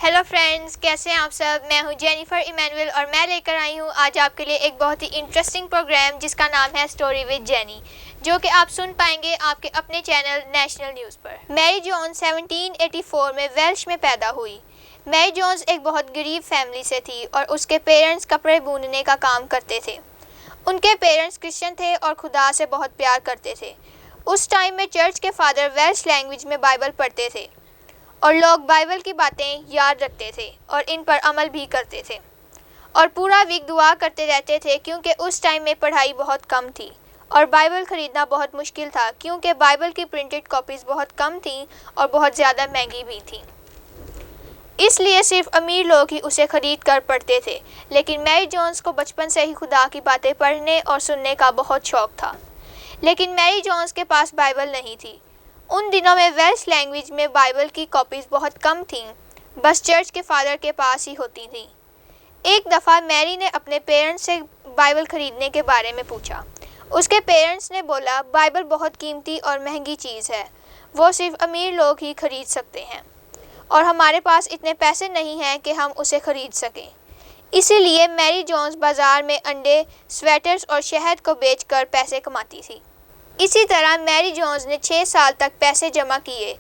Hello friends, کیسے ہیں آپ سب؟ میں ہوں جینیفر ایمینول اور میں لے کر آئی ہوں آج آپ کے لیے ایک بہت ہی انٹرسٹنگ پروگرام جس کا نام ہے اسٹوری ود جینی، جو کہ آپ سن پائیں گے آپ کے اپنے چینل نیشنل نیوز پر۔ میری جونز 1784 میں ویلش میں پیدا ہوئی۔ میری جونز ایک بہت غریب فیملی سے تھی اور اس کے پیرنٹس کپڑے بوننے کا کام کرتے تھے۔ ان کے پیرنٹس کرسچن تھے اور خدا سے بہت پیار کرتے تھے۔ اس ٹائم میں چرچ کے فادر ویلش لینگویج میں بائبل پڑھتے تھے اور لوگ بائبل کی باتیں یاد رکھتے تھے اور ان پر عمل بھی کرتے تھے اور پورا ویک دعا کرتے رہتے تھے، کیونکہ اس ٹائم میں پڑھائی بہت کم تھی اور بائبل خریدنا بہت مشکل تھا، کیونکہ بائبل کی پرنٹڈ کاپیز بہت کم تھیں اور بہت زیادہ مہنگی بھی تھیں۔ اس لیے صرف امیر لوگ ہی اسے خرید کر پڑھتے تھے، لیکن میری جونز کو بچپن سے ہی خدا کی باتیں پڑھنے اور سننے کا بہت شوق تھا۔ لیکن میری جونز کے پاس بائبل نہیں تھی۔ ان دنوں میں ویلش لینگویج میں بائبل کی کاپیز بہت کم تھیں، بس چرچ کے فادر کے پاس ہی ہوتی تھیں۔ ایک دفعہ میری نے اپنے پیرنٹس سے بائبل خریدنے کے بارے میں پوچھا۔ اس کے پیرنٹس نے بولا، بائبل بہت قیمتی اور مہنگی چیز ہے، وہ صرف امیر لوگ ہی خرید سکتے ہیں اور ہمارے پاس اتنے پیسے نہیں ہیں کہ ہم اسے خرید سکیں۔ اسی لیے میری جونز بازار میں انڈے، سویٹرز اور شہد کو بیچ کر پیسے کماتی تھی۔ اسی طرح میری جونز نے 6 سال تک پیسے جمع کیے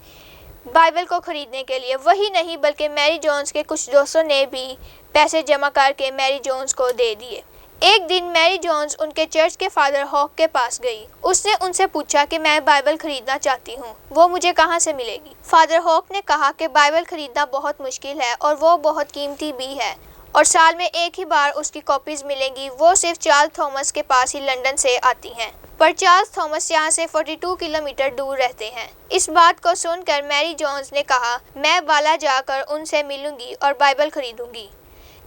بائبل کو خریدنے کے لیے۔ وہی نہیں بلکہ میری جونز کے کچھ دوستوں نے بھی پیسے جمع کر کے میری جونز کو دے دیے۔ ایک دن میری جونز ان کے چرچ کے فادر ہاک کے پاس گئی۔ اس نے ان سے پوچھا کہ میں بائبل خریدنا چاہتی ہوں، وہ مجھے کہاں سے ملے گی؟ فادر ہاک نے کہا کہ بائبل خریدنا بہت مشکل ہے اور وہ بہت قیمتی بھی ہے اور سال میں ایک ہی بار اس کی کاپیز ملیں گی، وہ صرف چارلس تھامس کے پاس ہی لندن سے آتی ہیں، پر چارلس تھامس یہاں سے 42 کلومیٹر دور رہتے ہیں۔ اس بات کو سن کر میری جونز نے کہا، میں بالا جا کر ان سے ملوں گی اور بائبل خریدوں گی۔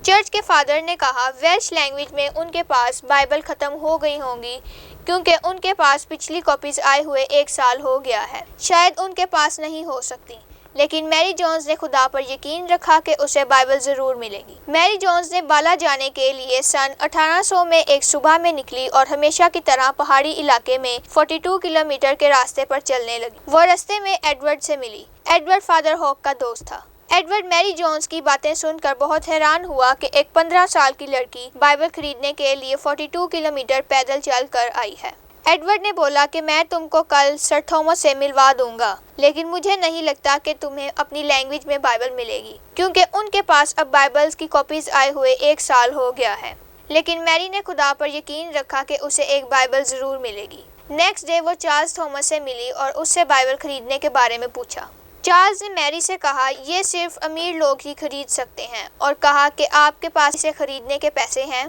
چرچ کے فادر نے کہا، ویلش لینگویج میں ان کے پاس بائبل ختم ہو گئی ہوں گی، کیونکہ ان کے پاس پچھلی کاپیز آئے ہوئے 1 سال ہو گیا ہے، شاید ان کے پاس نہیں ہو سکتی۔ لیکن میری جونز نے خدا پر یقین رکھا کہ اسے بائبل ضرور ملے گی۔ میری جونز نے بالا جانے کے لیے سن 1800 میں ایک صبح میں نکلی اور ہمیشہ کی طرح پہاڑی علاقے میں 42 کلومیٹر کے راستے پر چلنے لگی۔ وہ راستے میں ایڈورڈ سے ملی۔ ایڈورڈ فادر ہاک کا دوست تھا۔ ایڈورڈ میری جونز کی باتیں سن کر بہت حیران ہوا کہ ایک 15 سال کی لڑکی بائبل خریدنے کے لیے 42 کلومیٹر پیدل چل کر آئی ہے۔ ایڈورڈ نے بولا کہ میں تم کو کل سر تھامس سے ملوا دوں گا، لیکن مجھے نہیں لگتا کہ تمہیں اپنی لینگویج میں بائبل ملے گی، کیونکہ ان کے پاس اب بائبلز کی کاپیز آئے ہوئے 1 سال ہو گیا ہے۔ لیکن میری نے خدا پر یقین رکھا کہ اسے ایک بائبل ضرور ملے گی۔ نیکسٹ ڈے وہ چارلس تھامس سے ملی اور اس سے بائبل خریدنے کے بارے میں پوچھا۔ چارلس نے میری سے کہا، یہ صرف امیر لوگ ہی خرید سکتے ہیں، اور کہا کہ آپ کے پاس اسے خریدنے کے پیسے ہیں؟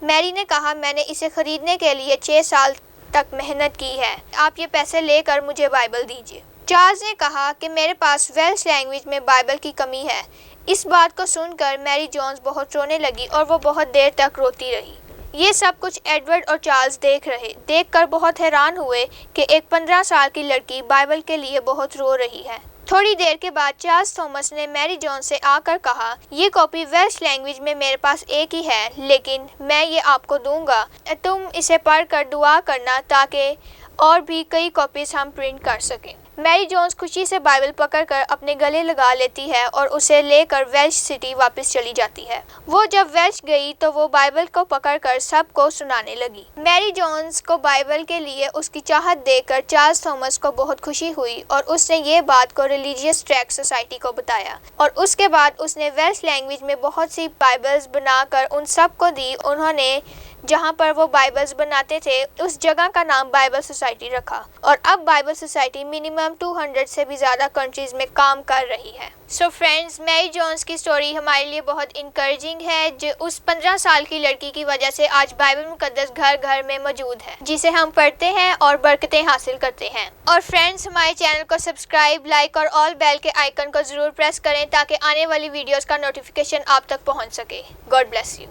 میری نے کہا، میں نے اسے خریدنے کے لیے 6 سال تک محنت کی ہے، آپ یہ پیسے لے کر مجھے بائبل دیجیے۔ چارلس نے کہا کہ میرے پاس ویلش لینگویج میں بائبل کی کمی ہے۔ اس بات کو سن کر میری جونز بہت رونے لگی اور وہ بہت دیر تک روتی رہی۔ یہ سب کچھ ایڈورڈ اور چارلس دیکھ کر بہت حیران ہوئے کہ ایک 15 سال کی لڑکی بائبل کے لیے بہت رو رہی ہے۔ تھوڑی دیر کے بعد چارلس تھامس نے میری جونز سے آ کر کہا، یہ کاپی ویلش لینگویج میں میرے پاس ایک ہی ہے، لیکن میں یہ آپ کو دوں گا، تم اسے پڑھ کر دعا کرنا تاکہ اور بھی کئی کاپیز ہم پرنٹ کر سکیں۔ میری جونز خوشی سے بائبل پکڑ کر اپنے گلے لگا لیتی ہے اور اسے لے کر ویلش سٹی واپس چلی جاتی ہے۔ وہ جب ویلش گئی تو وہ بائبل کو پکڑ کر سب کو سنانے لگی۔ میری جونز کو بائبل کے لیے اس کی چاہت دیکھ کر چارلس تھامس کو بہت خوشی ہوئی اور اس نے یہ بات کو ریلیجیس ٹریکٹ سوسائٹی کو بتایا، اور اس کے بعد اس نے ویلش لینگویج میں بہت سی بائبلز بنا کر ان سب کو دی۔ انہوں نے جہاں پر وہ بائبلز بناتے تھے اس جگہ کا نام بائبل سوسائٹی رکھا، اور اب بائبل سوسائٹی منیمم 200 سے بھی زیادہ کنٹریز میں کام کر رہی ہے۔ سو فرینڈز، میری جونز کی سٹوری ہمارے لیے بہت انکریجنگ ہے، جو اس 15 سال کی لڑکی کی وجہ سے آج بائبل مقدس گھر گھر میں موجود ہے، جسے ہم پڑھتے ہیں اور برکتیں حاصل کرتے ہیں۔ اور فرینڈز، ہمارے چینل کو سبسکرائب، لائک اور آل بیل کے آئیکن کو ضرور پریس کریں تاکہ آنے والی ویڈیوز کا نوٹیفیکیشن آپ تک پہنچ سکے۔ God bless you.